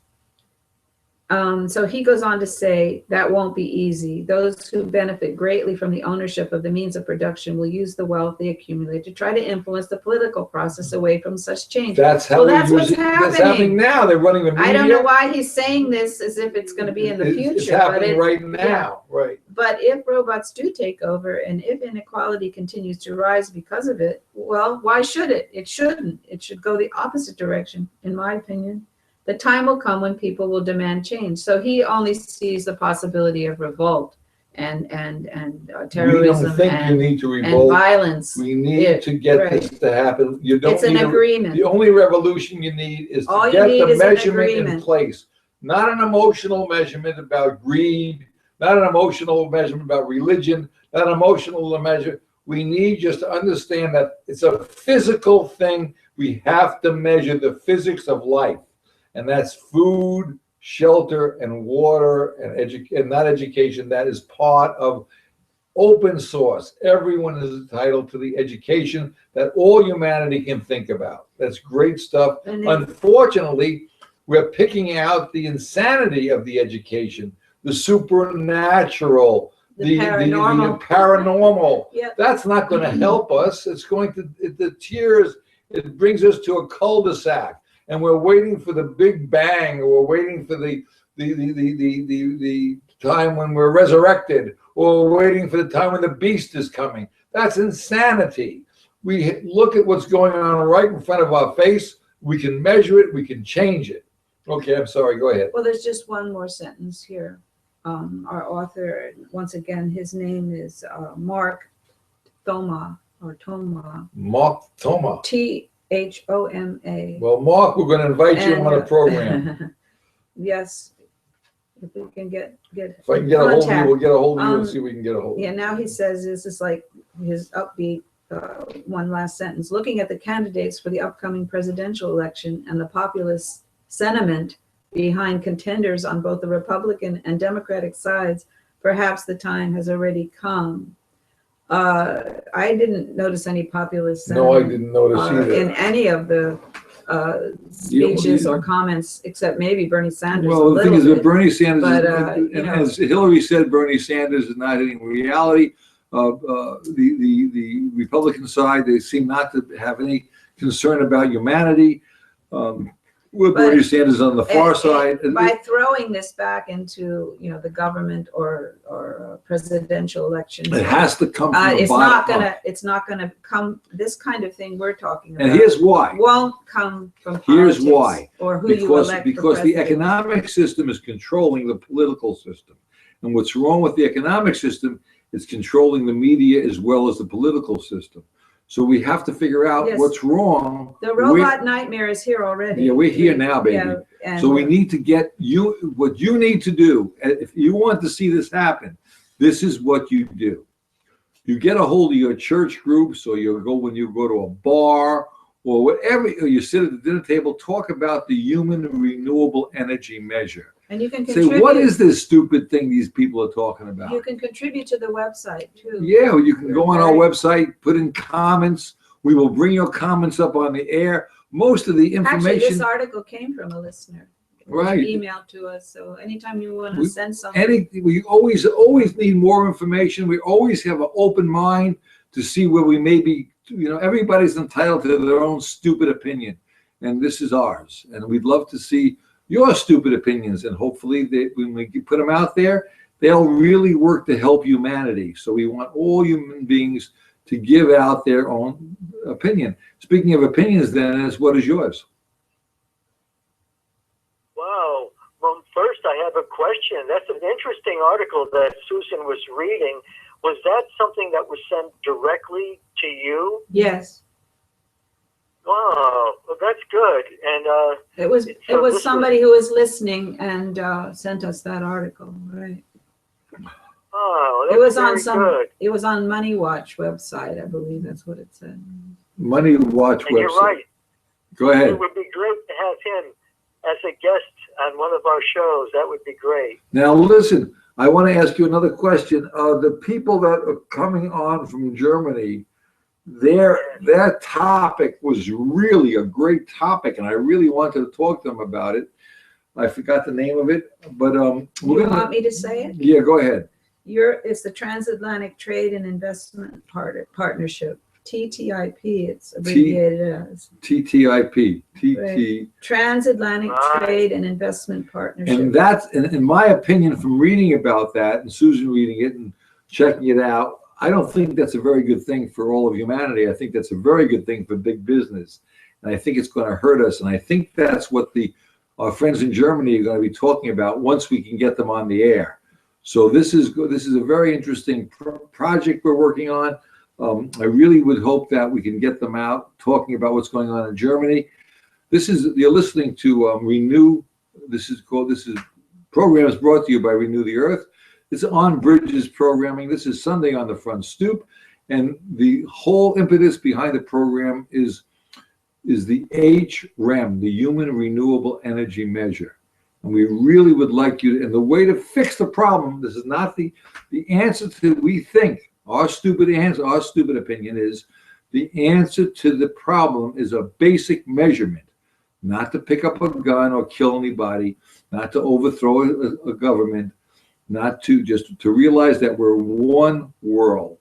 So he goes on to say that won't be easy. Those who benefit greatly from the ownership of the means of production will use the wealth they accumulate to try to influence the political process away from such change.
That's how
Well,
they're
that's what's
using. That's happening
happening.
now. They're running the media.
I don't know why he's saying this as if it's going to be in the future.
It's happening
but
right now. Right.
But if robots do take over and if inequality continues to rise because of it, well, why should it? It shouldn't. It should go the opposite direction, in my opinion. The time will come when people will demand change. So he only sees the possibility of revolt and terrorism.
We don't think you need to revolt.
And violence.
We need to get this to happen. You don't
It's an
need
agreement.
The only revolution you need is
All
to
you
get
need
the
is an
measurement in
agreement.
place. Not an emotional measurement about greed, not an emotional measurement about religion, not an emotional measure. We need just to understand that it's a physical thing. We have to measure the physics of life. And that's food, shelter, and water, and not education. That is part of open source. Everyone is entitled to the education that all humanity can think about. That's great stuff. Unfortunately, we're picking out the insanity of the education, the supernatural, the paranormal.
Yep.
That's not going to help us. It's going to, it brings us to a cul-de-sac. And we're waiting for the Big Bang, or we're waiting for the time when we're resurrected, or we're waiting for the time when the beast is coming. That's insanity. We look at what's going on right in front of our face. We can measure it. We can change it. Okay, I'm sorry. Go ahead.
Well, there's just one more sentence here. Our author, once again, his name is Mark Thoma, or Thoma.
Mark Thoma.
Thoma.
Well, Mark, we're going to invite you on a program.
Yes, if we can get
if I can get a hold of you, we'll get a hold of you and see if we can get a hold of you.
Yeah, now he says this is like his upbeat one last sentence. Looking at the candidates for the upcoming presidential election and the populist sentiment behind contenders on both the Republican and Democratic sides, perhaps the time has already come. I didn't notice any populist sentiment.
No, I didn't notice either.
In any of the speeches or comments, except maybe Bernie Sanders.
Well, the thing is that Bernie Sanders,
but,
as Hillary said, Bernie Sanders is not hitting reality. The Republican side, they seem not to have any concern about humanity. With Bernie Sanders on the far side.
By throwing this back into, the government or presidential election,
it has to come from the
it's
bottom
not gonna come. This kind of thing we're talking about.
And here's why.
Won't come from
Here's why.
Or who you elect
because the economic system is controlling the political system, and what's wrong with the economic system is controlling the media as well as the political system. So we have to figure out what's wrong.
The robot nightmare is here already.
Yeah, we're here now, baby. Yeah, so we need to get you, what you need to do, if you want to see this happen, this is what you do. You get a hold of your church groups, or when you go to a bar, or whatever, or you sit at the dinner table, talk about the human renewable energy measure.
And you can contribute.
Say, what is this stupid thing these people are talking about?
You can contribute to the website too.
Yeah, you can go on our website, put in comments. We will bring your comments up on the air. Most of the information.
Actually, this article came from a listener.
Right.
Emailed to us. So anytime you want to send something.
We always need more information. We always have an open mind to see where we may be. Everybody's entitled to their own stupid opinion, and this is ours. And we'd love to see your stupid opinions, and hopefully when we put them out there, they'll really work to help humanity. So we want all human beings to give out their own opinion. Speaking of opinions, Dennis, what is yours?
Wow. Well, first I have a question. That's an interesting article that Susan was reading. Was that something that was sent directly to you?
Yes.
Wow, well, that's good. And
it was somebody who was listening and sent us that article, right?
Oh, that's good.
It was on Money Watch website, I believe that's what it said.
Money Watch website.
You're right.
Go ahead.
It would be great to have him as a guest on one of our shows. That would be great.
Now listen, I want to ask you another question. The people that are coming on from Germany, their topic was really a great topic, and I really wanted to talk to them about it. I forgot the name of it, but
You
we're
want
gonna.
me to say it?
Yeah, go ahead.
It's the Transatlantic Trade and Investment Partnership, TTIP. It's abbreviated as
TTIP.
Right. Transatlantic Trade and Investment Partnership.
And that's, in my opinion, from reading about that and Susan reading it and checking it out, I don't think that's a very good thing for all of humanity. I think that's a very good thing for big business. And I think it's going to hurt us. And I think that's what our friends in Germany are going to be talking about once we can get them on the air. So this is a very interesting project we're working on. I really would hope that we can get them out talking about what's going on in Germany. You're listening to Renew. This is programs brought to you by Renew the Earth. It's On Bridges programming. This is Sunday on the Front Stoop. And the whole impetus behind the program is the HREM, the Human Renewable Energy Measure. And we really would like you, and the way to fix the problem, this is not the answer to, we think, our stupid opinion is, the answer to the problem is a basic measurement, not to pick up a gun or kill anybody, not to overthrow a government, not to realize that we're one world.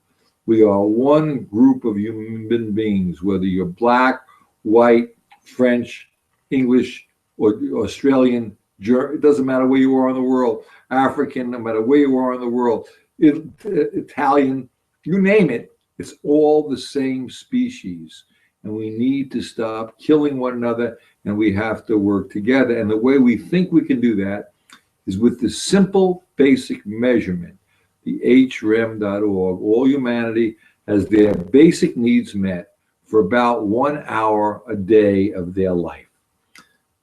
We are one group of human beings, whether you're black, white, French, English, or Australian, it doesn't matter where you are in the world, African, no matter where you are in the world, Italian, you name it, it's all the same species. And we need to stop killing one another, and we have to work together. And the way we think we can do that is with the simple basic measurement, the hrem.org. All humanity has their basic needs met for about 1 hour a day of their life.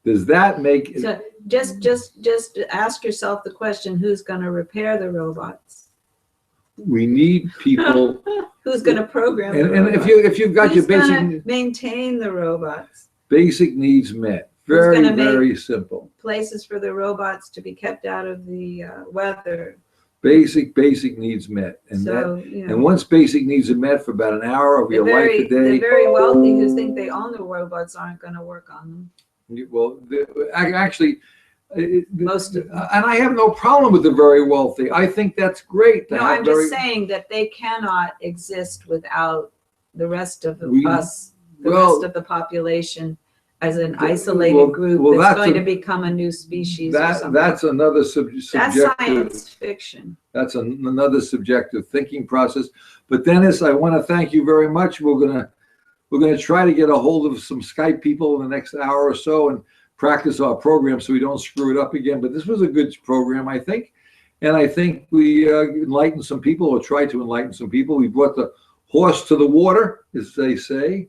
Does that make
so just ask yourself the question, who's going to repair the robots?
We need people.
Who's going to program the
and
robots?
if you've got
who's
your
going to maintain the robots?
basic needs met. Very simple.
Places for the robots to be kept out of the weather.
Basic needs met. And
so,
and once basic needs are met for about an hour of your life a day.
The very wealthy who think they own the robots aren't going to work on them.
Well, actually,
most of them.
And I have no problem with the very wealthy. I think that's great.
No, I'm just saying that they cannot exist without the rest of rest of the population as an isolated group that's going to become a new species.
That's another subjective.
That's science fiction.
That's another subjective thinking process. But Dennis, I want to thank you very much. We're gonna try to get a hold of some Skype people in the next hour or so and practice our program so we don't screw it up again. But this was a good program, I think. And I think we enlightened some people, or tried to enlighten some people. We brought the horse to the water, as they say.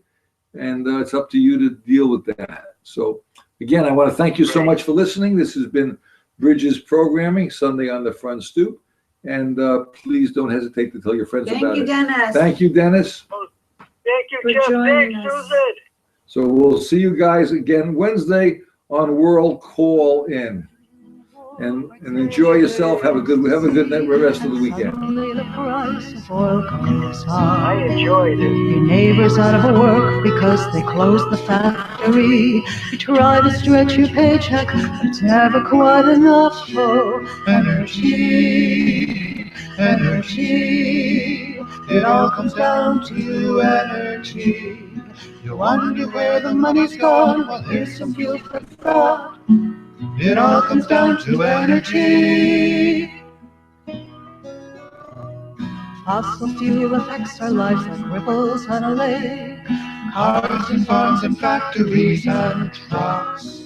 And it's up to you to deal with that. So again, I want to thank you so much for listening. This has been Bridges Programming, Sunday on the Front Stoop. And please don't hesitate to tell your friends about it.
Thank you, Dennis.
Thank you, Dennis.
Thank you, Jeff. Thanks, Susan.
So we'll see you guys again Wednesday on World Call In. And enjoy yourself. Have a good rest of the weekend.
I enjoyed it.
Your neighbors out of work because they closed the factory. You try to stretch your paycheck, but it's never quite enough for energy. It all comes down to energy. You wonder where the money's gone. Well, here's some fuel for thought. It all comes down to energy. Fossil fuel affects our lives like ripples on a lake. Cars and farms and factories and trucks.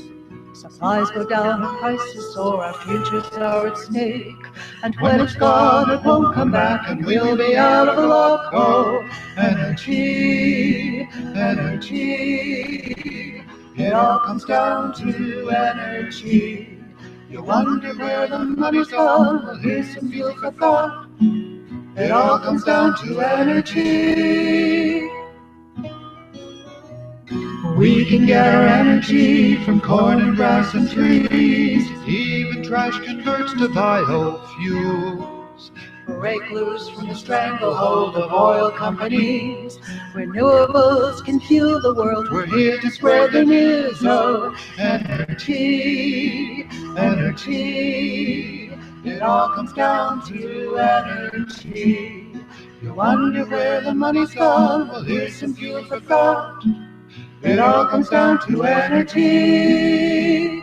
Supplies go down and prices soar, our futures are at stake. And when it's gone, it won't come back, and we'll be out of luck. Oh, energy. It all comes down to energy. You wonder where the money's gone. Well, here's some fuel for thought. It all comes down to energy. We can get our energy from corn and grass and trees. Even trash converts to biofuels. Break loose from the stranglehold of oil companies. Renewables can fuel the world. We're here to spread the news of energy. energy. It all comes down to energy. You wonder where the money's gone? Well, here's some fuel for thought. It all comes down to energy.